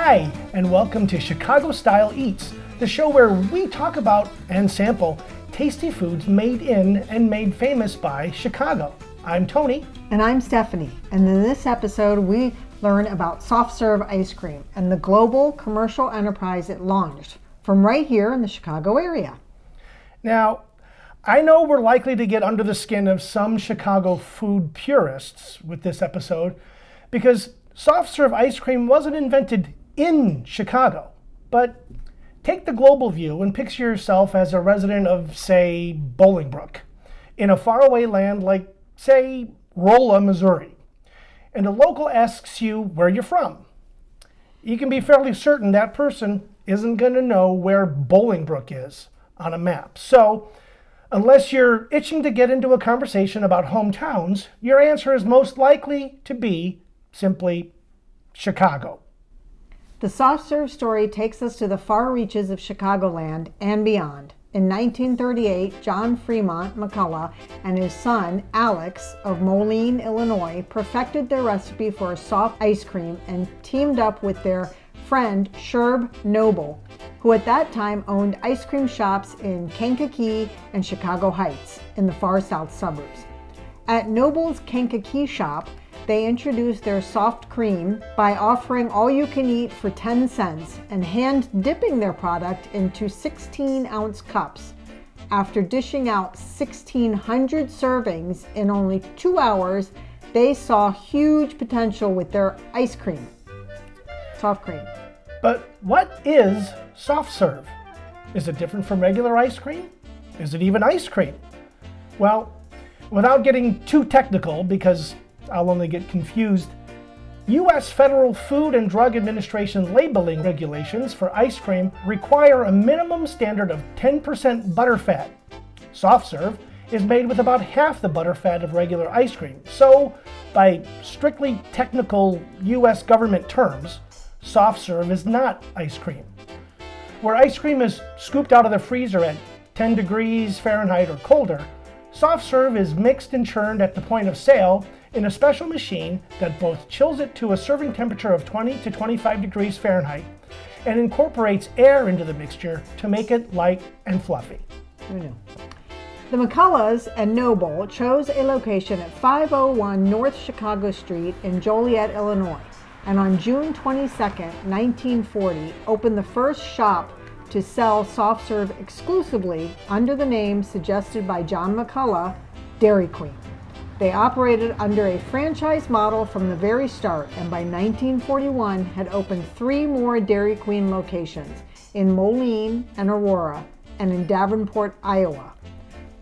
Hi, and welcome to Chicago Style Eats, the show where we talk about and sample tasty foods made in and made famous by Chicago. I'm Tony. And I'm Stephanie. And in this episode, we learn about soft serve ice cream and the global commercial enterprise it launched from right here in the Chicago area. Now, I know we're likely to get under the skin of some Chicago food purists with this episode because soft serve ice cream wasn't invented in Chicago. But take the global view and picture yourself as a resident of, say, Bolingbrook, in a faraway land like, say, Rolla, Missouri, and a local asks you where you're from. You can be fairly certain that person isn't going to know where Bolingbrook is on a map. So, unless you're itching to get into a conversation about hometowns, your answer is most likely to be simply Chicago. The soft serve story takes us to the far reaches of Chicagoland and beyond. In 1938, John Fremont McCullough and his son, Alex, of Moline, Illinois, perfected their recipe for a soft ice cream and teamed up with their friend, Sherb Noble, who at that time owned ice cream shops in Kankakee and Chicago Heights in the far south suburbs. At Noble's Kankakee shop, they introduced their soft cream by offering all you can eat for 10 cents and hand dipping their product into 16-ounce cups. After dishing out 1,600 servings in only 2 hours, they saw huge potential with their ice cream, soft cream. But what is soft serve? Is it different from regular ice cream? Is it even ice cream? Well, without getting too technical, because I'll only get confused, U.S. Federal Food and Drug Administration labeling regulations for ice cream require a minimum standard of 10% butterfat. Soft serve is made with about half the butterfat of regular ice cream. So, by strictly technical U.S. government terms, soft serve is not ice cream. Where ice cream is scooped out of the freezer at 10 degrees Fahrenheit or colder, soft serve is mixed and churned at the point of sale in a special machine that both chills it to a serving temperature of 20 to 25 degrees Fahrenheit and incorporates air into the mixture to make it light and fluffy. The McCulloughs and Noble chose a location at 501 North Chicago Street in Joliet, Illinois, and on June 22, 1940, opened the first shop to sell soft serve exclusively under the name suggested by John McCullough, Dairy Queen. They operated under a franchise model from the very start, and by 1941 had opened 3 more Dairy Queen locations in Moline and Aurora and in Davenport, Iowa.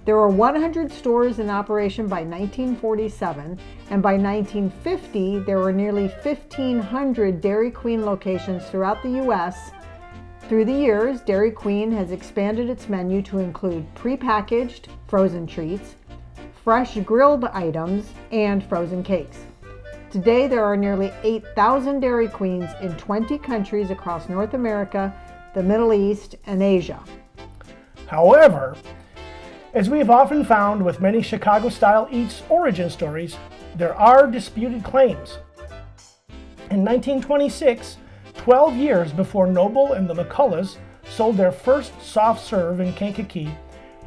There were 100 stores in operation by 1947, and by 1950 there were nearly 1,500 Dairy Queen locations throughout the U.S. Through the years, Dairy Queen has expanded its menu to include prepackaged frozen treats, fresh grilled items, and frozen cakes. Today, there are nearly 8,000 Dairy Queens in 20 countries across North America, the Middle East, and Asia. However, as we have often found with many Chicago-style eats origin stories, there are disputed claims. In 1926, 12 years before Noble and the McCulloughs sold their first soft serve in Kankakee,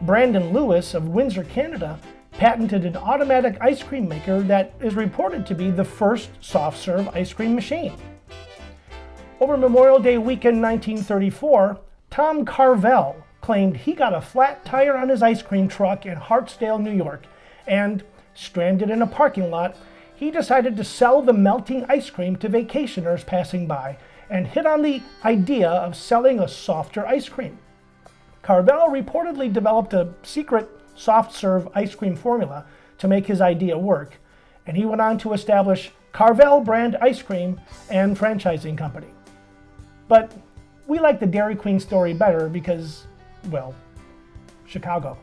Brandon Lewis of Windsor, Canada, patented an automatic ice cream maker that is reported to be the first soft serve ice cream machine. Over Memorial Day weekend 1934, Tom Carvel claimed he got a flat tire on his ice cream truck in Hartsdale, New York, and, stranded in a parking lot, he decided to sell the melting ice cream to vacationers passing by and hit on the idea of selling a softer ice cream. Carvel reportedly developed a secret soft serve ice cream formula to make his idea work, and he went on to establish Carvel brand ice cream and franchising company. But we like the Dairy Queen story better because, well, Chicago.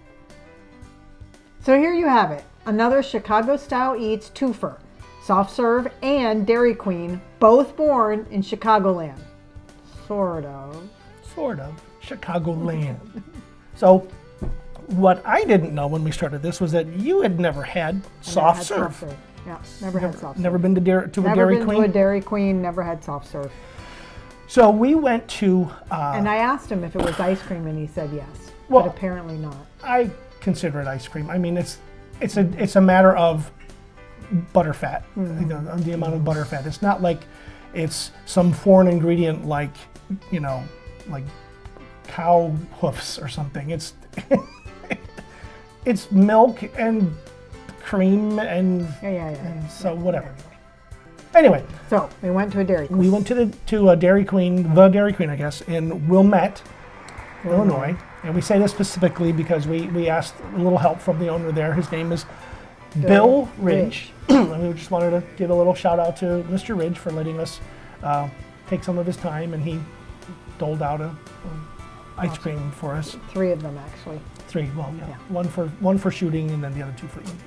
So here you have it, another Chicago-style eats twofer, soft serve and Dairy Queen, both born in Chicagoland. Sort of. Chicagoland. So, what I didn't know when we started this was that you had never had soft serve. Yeah, never had soft serve. Never been to a Dairy Queen? Never been to a Dairy Queen, never had soft serve. So we went to... and I asked him if it was ice cream, and he said yes, Well, but apparently not. I consider it ice cream. I mean, it's a matter of butterfat, you know, the amount of butterfat. It's not like it's some foreign ingredient like, you know, like cow hoofs or something. It's it's milk and cream and, and so whatever. Anyway, so we went to a Dairy Queen. we went to a Dairy Queen, the Dairy Queen, I guess, in Wilmette, Illinois. And we say this specifically because we asked a little help from the owner there. His name is Bill Ridge. And we just wanted to give a little shout out to Mr. Ridge for letting us take some of his time, and he doled out a ice cream for us. 3 of them, actually. 3, well, yeah. One for shooting, and then the other 2 for eating.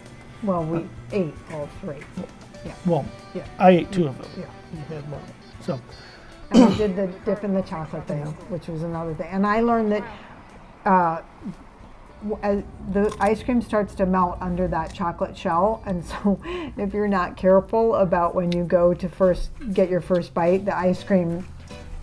Well, we ate all 3. Yeah. Well, Yeah. I ate 2 of them. Yeah. You had one. So, And we did the dip in the chocolate thing, which was another thing. And I learned that as the ice cream starts to melt under that chocolate shell, and so if you're not careful about when you go to get your first bite, the ice cream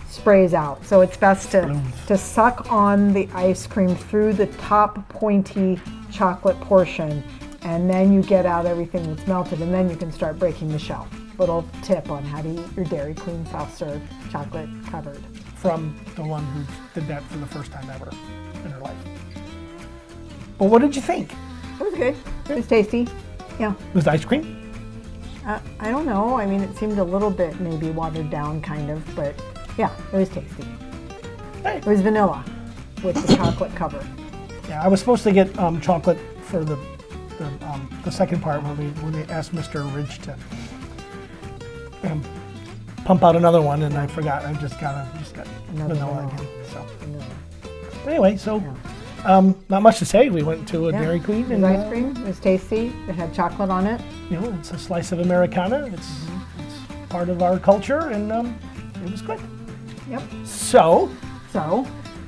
sprays out. So it's best to suck on the ice cream through the top pointy chocolate portion, and then you get out everything that's melted, and then you can start breaking the shell. Little tip on how to eat your Dairy Queen soft serve chocolate covered. from the one who did that for the first time ever in her life. But what did you think? It was good. It was tasty. Yeah. Was it ice cream? I don't know. I mean, it seemed a little bit maybe watered down, kind of, but yeah, it was tasty. Hey. It was vanilla with the chocolate cover. Yeah, I was supposed to get chocolate for the second part when we asked Mr. Ridge to pump out another one, and I forgot. I just got vanilla again. So anyway, not much to say. We went to a Dairy Queen and ice cream. It was tasty. It had chocolate on it. You know, it's a slice of Americana. It's part of our culture, and it was good. Yep. So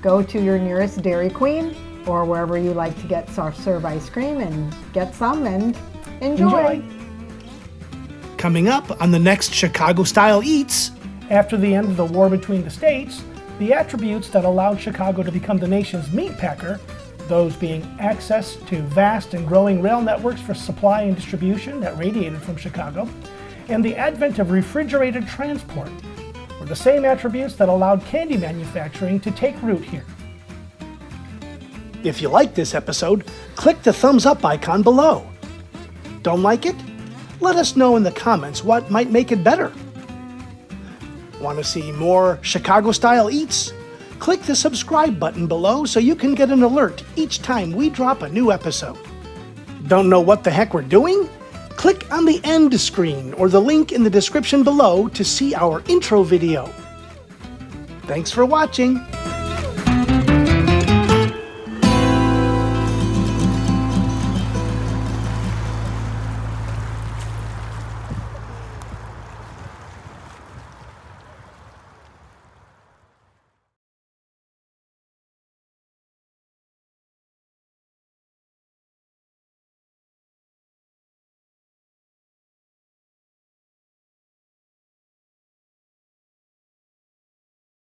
go to your nearest Dairy Queen or wherever you like to get soft serve ice cream and get some and enjoy. Coming up on the next Chicago Style Eats. After the end of the war between the states, the attributes that allowed Chicago to become the nation's meat packer, those being access to vast and growing rail networks for supply and distribution that radiated from Chicago, and the advent of refrigerated transport, were the same attributes that allowed candy manufacturing to take root here. If you like this episode, click the thumbs up icon below. Don't like it? Let us know in the comments what might make it better. Want to see more Chicago Style Eats? Click the subscribe button below so you can get an alert each time we drop a new episode. Don't know what the heck we're doing? Click on the end screen or the link in the description below to see our intro video. Thanks for watching.